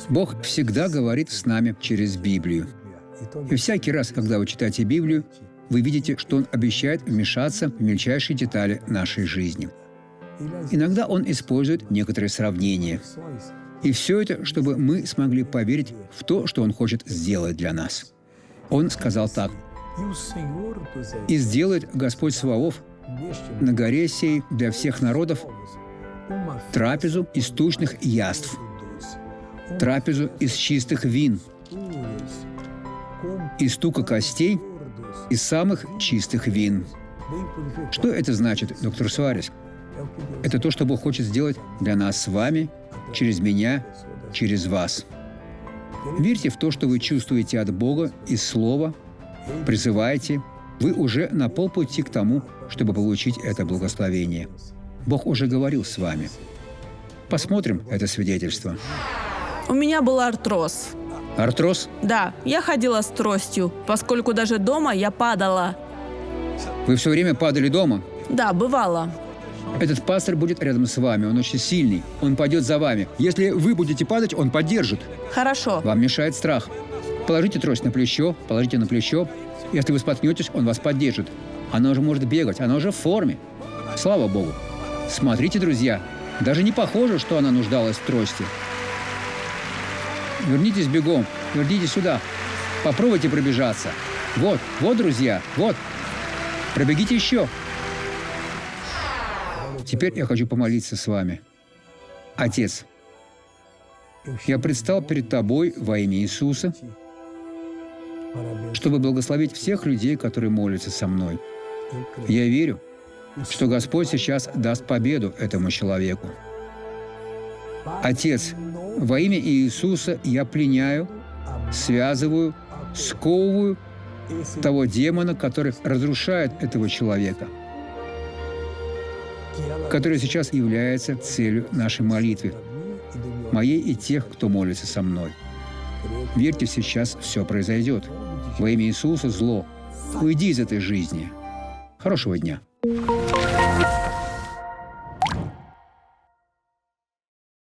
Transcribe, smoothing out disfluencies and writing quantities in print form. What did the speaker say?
Бог всегда говорит с нами через Библию. И всякий раз, когда вы читаете Библию, вы видите, что Он обещает вмешаться в мельчайшие детали нашей жизни. Иногда Он использует некоторые сравнения. И все это, чтобы мы смогли поверить в то, что Он хочет сделать для нас. Он сказал так: «И сделает Господь Саваоф на горе сей для всех народов трапезу из тучных яств, трапезу из чистых вин, из тука костей, из самых чистых вин». Что это значит, доктор Суарес? Это то, что Бог хочет сделать для нас с вами, через меня, через вас. Верьте в то, что вы чувствуете от Бога из Слова, призывайте. Вы уже на полпути к тому, чтобы получить это благословение. Бог уже говорил с вами. Посмотрим это свидетельство. У меня был артроз. Артроз? Да, я ходила с тростью, поскольку даже дома я падала. Вы все время падали дома? Да, бывало. Этот пастор будет рядом с вами, он очень сильный, он пойдет за вами. Если вы будете падать, он поддержит. Хорошо. Вам мешает страх. Положите трость на плечо, положите на плечо. Если вы споткнетесь, он вас поддержит. Она уже может бегать, она уже в форме. Слава Богу. Смотрите, друзья, даже не похоже, что она нуждалась в трости. Вернитесь бегом, вернитесь сюда. Попробуйте пробежаться. Вот, друзья, вот. Пробегите еще. Теперь я хочу помолиться с вами. Отец, я предстал перед Тобой во имя Иисуса, чтобы благословить всех людей, которые молятся со мной. Я верю, что Господь сейчас даст победу этому человеку. Отец, во имя Иисуса я пленяю, связываю, сковываю того демона, который разрушает этого человека, который сейчас является целью нашей молитвы, моей и тех, кто молится со мной. Верьте, сейчас все произойдет. Во имя Иисуса зло, уйди из этой жизни. Хорошего дня.